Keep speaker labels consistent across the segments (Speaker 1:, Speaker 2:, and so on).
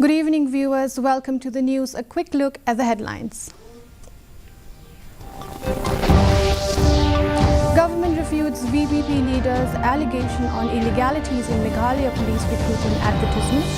Speaker 1: Good evening, viewers. Welcome to the news. A quick look at the headlines. Government refutes VPP leaders' allegation on illegalities in Meghalaya police recruitment advertisements.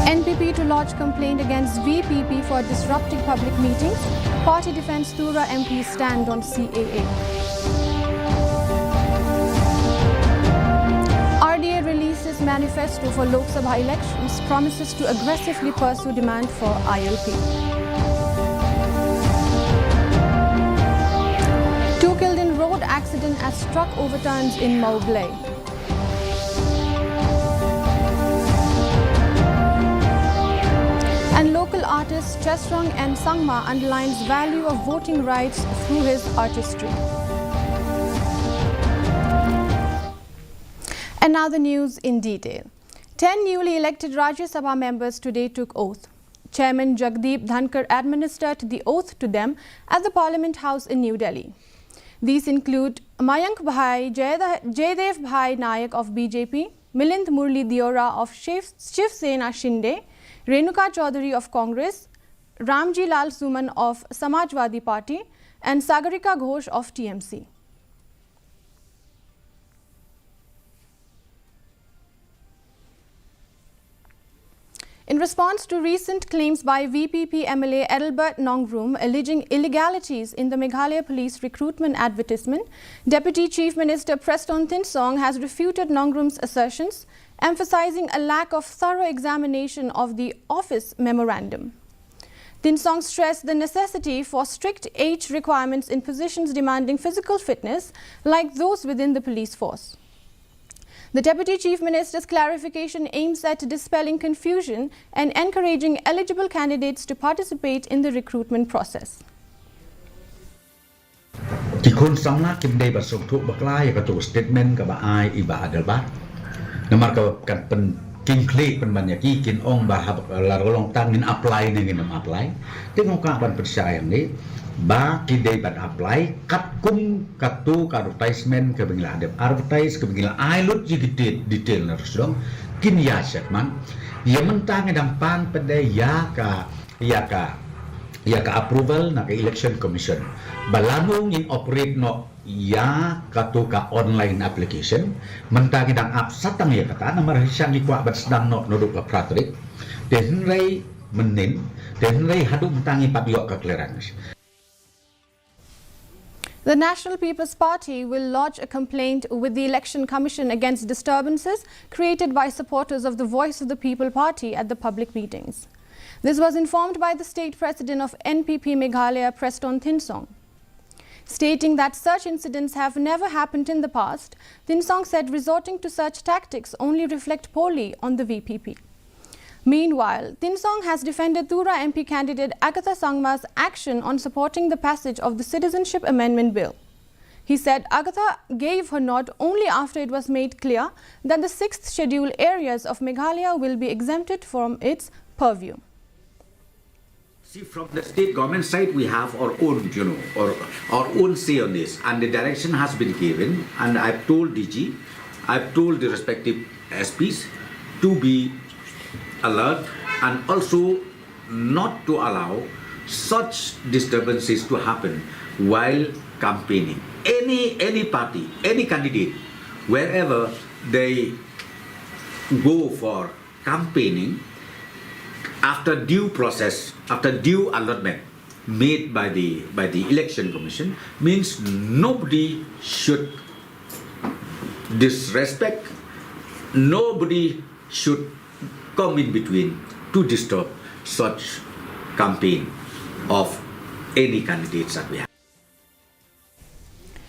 Speaker 1: NPP to lodge complaint against VPP for disrupting public meetings. Party defends Tura MP stand on CAA. RDA releases manifesto for Lok Sabha elections, promises to aggressively pursue demand for ILP. 2 killed in road accident as truck overturns in Meghalaya. And local artist Chesrong and Sangma underlines value of voting rights through his artistry. And now the news in detail. 10 newly elected Rajya Sabha members today took oath. Chairman Jagdeep Dhankar administered the oath to them at the Parliament House in New Delhi. These include Mayank Bhai, Jaydev Bhai Nayak of BJP, Milind Murli Diora of Shiv Sena Shinde, Renuka Chaudhary of Congress, Ramji Lal Suman of Samajwadi Party, and Sagarika Ghosh of TMC. In response to recent claims by VPP MLA Edelbert Nongrum alleging illegalities in the Meghalaya police recruitment advertisement, Deputy Chief Minister Preston Thinsong has refuted Nongrum's assertions, emphasizing a lack of thorough examination of the office memorandum. Thinsong stressed the necessity for strict age requirements in positions demanding physical fitness like those within the police force. The Deputy Chief Minister's clarification aims at dispelling confusion and encouraging eligible candidates to participate in the recruitment process.
Speaker 2: Tikun sangla kimdei basuk tu baklai katu statement kaba ai iba adalba. Namar kan pen king klik pen banyaki kin ong bahab larolong tangin apply nengin apply. Tengok ban percaya ni ba kidei ban apply kat kum katu advertisement ke bengila advertise ke bengila ai lut detail na rusdong kin ya syatman ya mentang edang pan pada ya ka approval na ka election commission balanong in operate no ya katu ka online application mentang edang app satang ya kata na marhisang ikwa ban sedang no noduk ka pratrik den rei menin den rei hadu mentangi pabiok ka clearance.
Speaker 1: The National People's Party will lodge a complaint with the Election Commission against disturbances created by supporters of the Voice of the People Party at the public meetings. This was informed by the State President of NPP Meghalaya, Preston Thinsong. Stating that such incidents have never happened in the past, Thinsong said resorting to such tactics only reflect poorly on the VPP. Meanwhile, Thinsong has defended Tura MP candidate Agatha Sangma's action on supporting the passage of the Citizenship Amendment Bill. He said Agatha gave her nod only after it was made clear that the 6th schedule areas of Meghalaya will be exempted from its purview.
Speaker 3: See, from the state government side, we have our own, or our own say on this, and the direction has been given, and I've told DG, I've told the respective SPs to be alert and also not to allow such disturbances to happen while campaigning. Any party, any candidate, wherever they go for campaigning, after due process, after due allotment made by the election commission, means nobody should disrespect, nobody should come in between to disturb such campaign of any candidates that we have.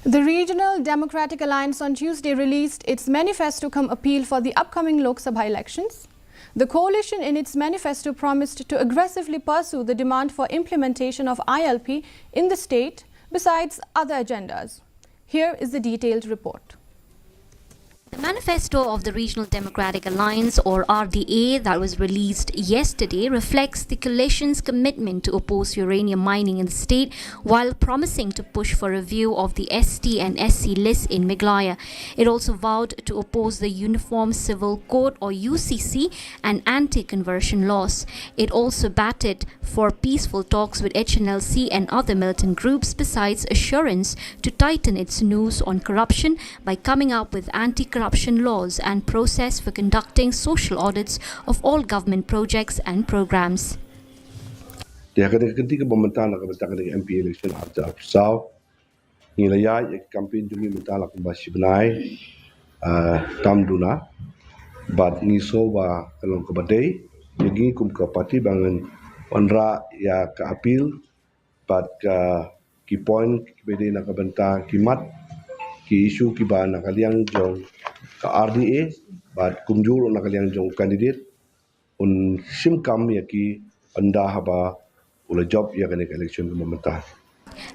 Speaker 1: The Regional Democratic Alliance on Tuesday released its manifesto cum appeal for the upcoming Lok Sabha elections. The coalition in its manifesto promised to aggressively pursue the demand for implementation of ILP in the state, besides other agendas. Here is the detailed report.
Speaker 4: The manifesto of the Regional Democratic Alliance, or RDA, that was released yesterday reflects the coalition's commitment to oppose uranium mining in the state while promising to push for review of the ST and SC lists in Meghalaya. It also vowed to oppose the Uniform Civil Code, or UCC, and anti-conversion laws. It also batted for peaceful talks with HNLC and other militant groups, besides assurance to tighten its noose on corruption by coming up with anti-corruption laws and process for conducting social audits of all government projects and programs.
Speaker 5: Ketika pemerintahan MP election after South, nilai campaign jumi mentala kembali benai tam duna, but ni soba kalong kebadai, jadi kum ke parti bangun onra ya ke appeal, but ki point kebedai nak kebentang kimat, ki isu ki ba nak kaliang jong ke RDA, but kumjul nak kaliang jong candidate, un simkam ya ki anda haba ula job ya kena election pemerintahan.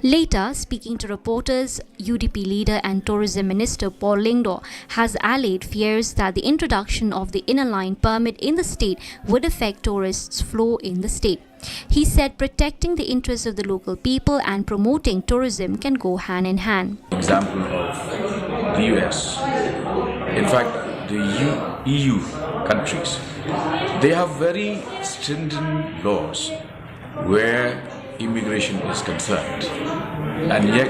Speaker 4: Later, speaking to reporters, UDP leader and Tourism Minister Paul Lingdo has allayed fears that the introduction of the inner line permit in the state would affect tourists' flow in the state. He said protecting the interests of the local people and promoting tourism can go hand in hand.
Speaker 6: Example of the US. In fact, the EU countries, they have very stringent laws where immigration is concerned, and yet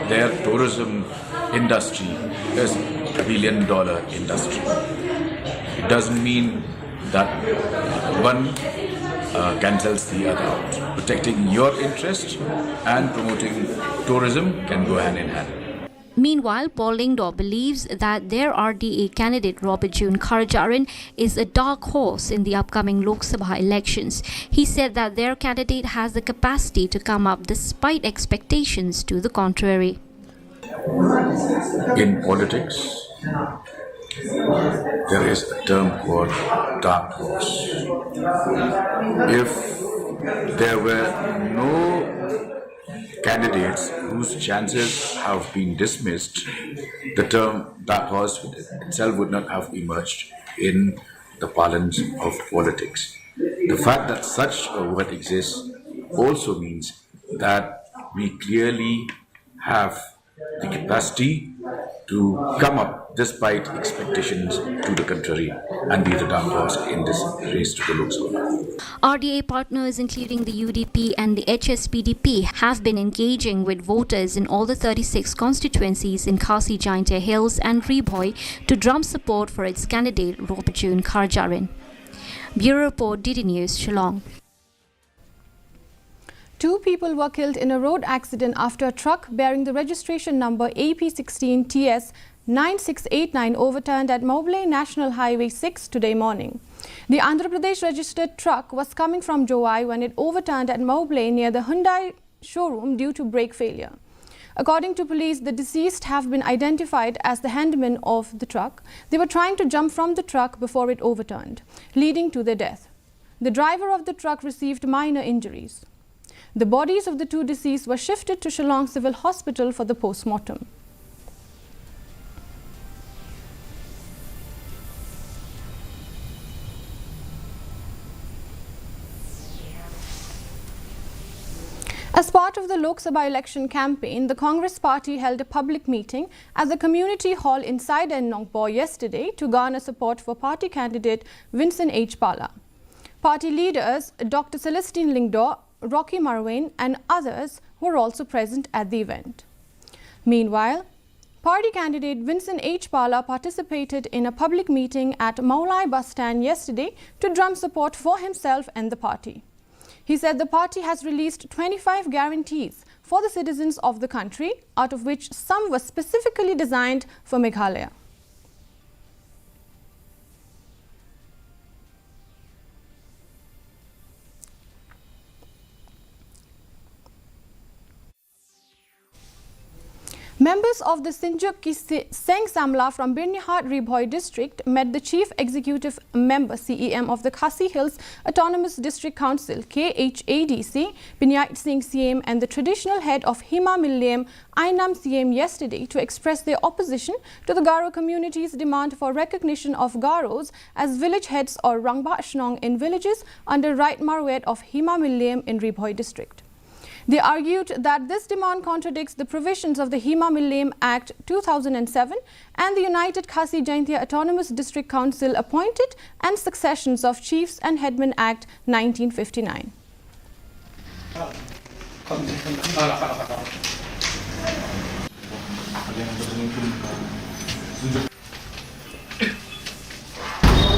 Speaker 6: their tourism industry is $1 billion industry. It doesn't mean that one cancels the other out. Protecting your interest and promoting tourism can go hand in hand.
Speaker 4: Meanwhile, Paul Lingdo believes that their RDA candidate Robert June Karajaran is a dark horse in the upcoming Lok Sabha elections. He said that their candidate has the capacity to come up despite expectations to the contrary.
Speaker 6: In politics, there is a term called dark horse. If there were no candidates whose chances have been dismissed, the term dark horse itself would not have emerged in the parlance of politics. The fact that such a word exists also means that we clearly have the capacity to come up despite expectations to the contrary and be the dark horse in this race to the Lok Sabha.
Speaker 4: RDA partners including the UDP and the HSPDP have been engaging with voters in all the 36 constituencies in Khasi Jaintia Hills and Reboy to drum support for its candidate Robert June Karajaran. Bureau Report, DD News, Shillong.
Speaker 1: 2 people were killed in a road accident after a truck bearing the registration number AP16TS 9689 overturned at Meghalaya National Highway 6 today morning. The Andhra Pradesh registered truck was coming from Jowai when it overturned at Meghalaya near the Hyundai showroom due to brake failure. According to police, the deceased have been identified as the handman of the truck. They were trying to jump from the truck before it overturned, leading to their death. The driver of the truck received minor injuries. The bodies of the 2 deceased were shifted to Shillong Civil Hospital for the post-mortem. As part of the Lok Sabha election campaign, the Congress party held a public meeting at the community hall inside Nongpor yesterday to garner support for party candidate Vincent H. Pala. Party leaders Dr. Celestine Lingdo, Rocky Marwain and others were also present at the event. Meanwhile, party candidate Vincent H. Pala participated in a public meeting at Meghalaya bus stand yesterday to drum support for himself and the party. He said the party has released 25 guarantees for the citizens of the country, out of which some were specifically designed for Meghalaya. Members of the Sinjuk Seng Samla from Birnihat Ribhoi district met the Chief Executive Member CEM of the Khasi Hills Autonomous District Council KHADC, Binyait Singh CM, and the traditional head of Hima Millayam Ainam CM yesterday to express their opposition to the Garo community's demand for recognition of Garos as village heads or Rangba Shnong in villages under Right Marwet of Hima Millayam in Ribhoi district. They argued that this demand contradicts the provisions of the Hima Millayam Act 2007 and the United Khasi Jaintia Autonomous District Council Appointed and Successions of Chiefs and Headmen Act 1959.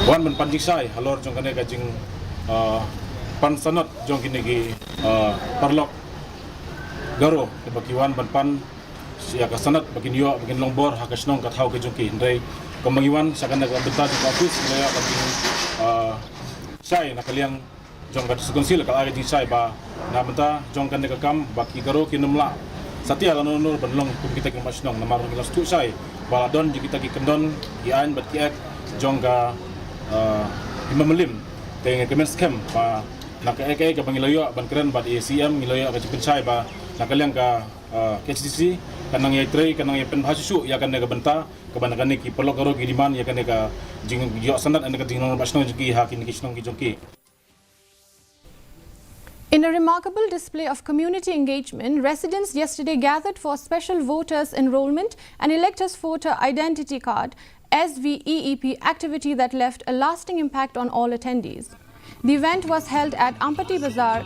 Speaker 7: Wan man panjisai halor jong kane kajing pan sanat jong kine gi parlok Garo kebakiwan ban siya kasanat bakin yo bakin longbor hakasnong kathau ke jongki ndai komangiwan sakana ka beta jong office ngaya bakin sai nakaliang jong ka sukonsil ka agi sai ba na benta jong kan ka kam baki Garo kinumla satia lanonur banlong kum kita ke masnong namar ngilas tu sai baladon ji kita ki kendon gian bat kiak jong ka imamelim teng kemen scam ba nak eke ka bangilayo ban keren bat ACM ngilayo ka jipin sai ba nakaliang ka KCC kanang yai trei kanang yai pen bhasusu ya kan ka benta ka banakan ki perlo Garo ki diman ya kan ka jing yo sandat an ka jing non basno ki ha ki kisnong ki jongki.
Speaker 1: In a remarkable display of community engagement, residents yesterday gathered for special voters enrollment and electors voter identity card SVEEP activity that left a lasting impact on all attendees. The event was held at Ampati Bazaar.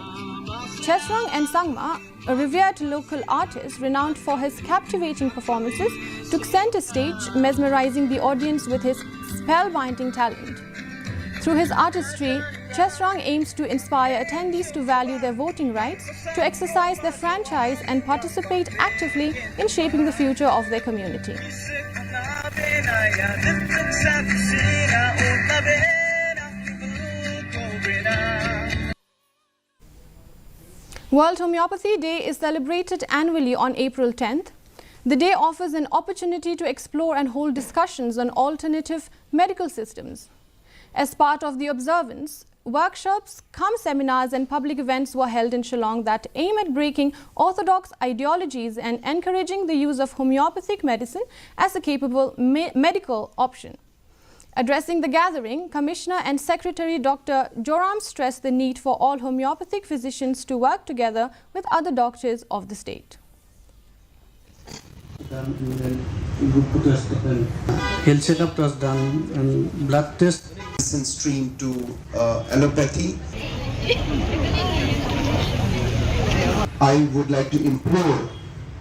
Speaker 1: Chesrang and Sangma, a revered local artist renowned for his captivating performances, took center stage, mesmerizing the audience with his spellbinding talent. Through his artistry, Chesrang aims to inspire attendees to value their voting rights, to exercise their franchise and participate actively in shaping the future of their community. World Homeopathy Day is celebrated annually on April 10th. The day offers an opportunity to explore and hold discussions on alternative medical systems. As part of the observance, workshops, seminars and public events were held in Shillong that aim at breaking orthodox ideologies and encouraging the use of homeopathic medicine as a capable medical option. Addressing the gathering, Commissioner and Secretary Dr. Joram stressed the need for all homeopathic physicians to work together with other doctors of the state.
Speaker 8: Health checkup was done and blood test.
Speaker 9: Stream to allopathy. I would like to implore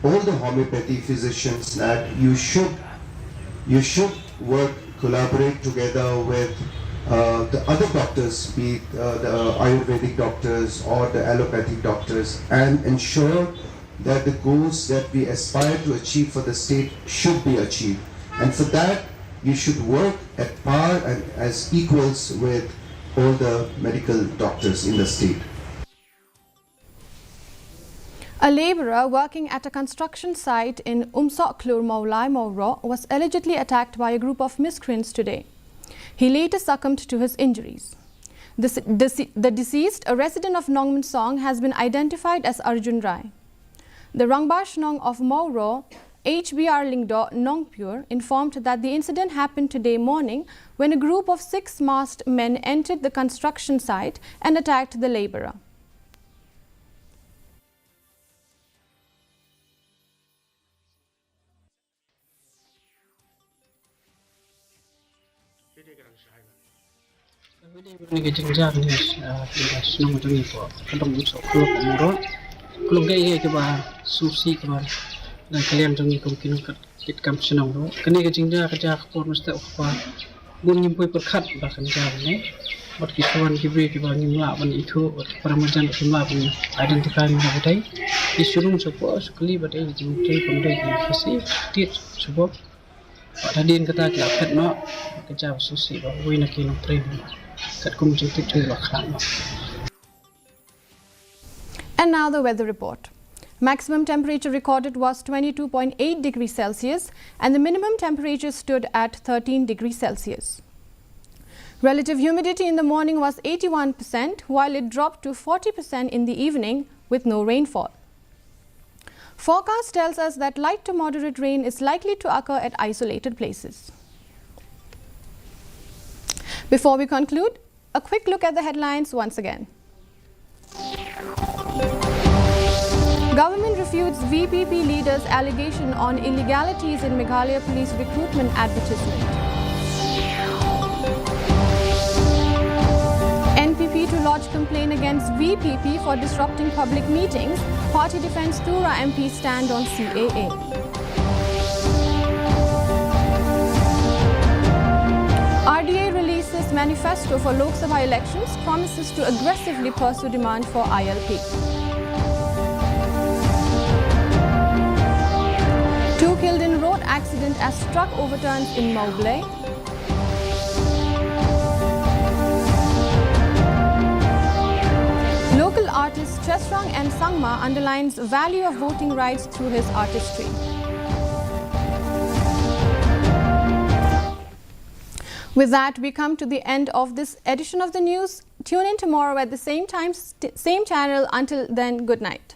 Speaker 9: all the homeopathy physicians that you should work, collaborate together with the other doctors, be it the Ayurvedic doctors or the allopathic doctors, and ensure that the goals that we aspire to achieve for the state should be achieved. And for that, you should work at par and as equals with all the medical doctors in the state.
Speaker 1: A labourer working at a construction site in Umsok-Klur Maulai Mauro was allegedly attacked by a group of miscreants today. He later succumbed to his injuries. The deceased, a resident of Nongman Song, has been identified as Arjun Rai. The Rangbash Nong of Mauro, HBR Lingdo Nongpur, informed that the incident happened today morning when a group of 6 masked men entered the construction site and attacked the labourer.
Speaker 8: Dan kalian jangan kemungkinan kita kampungan itu. Kini kerja kapur mesti apa? Bun nyimpai perkat bahkan jalan ni. Buat kisuan kibri kita nyimla ban itu, peramajan nyimla ban identifikasi mana betai. Isurung sebuah sekali betai jimpai pemdai kisi tit sebuah. Tadiin kata kita kat no kerja susi bahawa nak kena train. Kat kumjung tit juga kan.
Speaker 1: And now the weather report. Maximum temperature recorded was 22.8 degrees Celsius and the minimum temperature stood at 13 degrees Celsius. Relative humidity in the morning was 81%, while it dropped to 40% in the evening with no rainfall. Forecast tells us that light to moderate rain is likely to occur at isolated places. Before we conclude, a quick look at the headlines once again. Government refutes VPP leader's allegation on illegalities in Meghalaya police recruitment advertisement. NPP to lodge complaint against VPP for disrupting public meetings. Party defends Tura MP stand on CAA. RDA releases manifesto for Lok Sabha elections, promises to aggressively pursue demand for ILP. 2 killed in road accident as truck overturns in Meghalaya. Local artist Chesrang and Sangma underlines value of voting rights through his artistry. With that, we come to the end of this edition of the news. Tune in tomorrow at the same time, same channel. Until then, good night.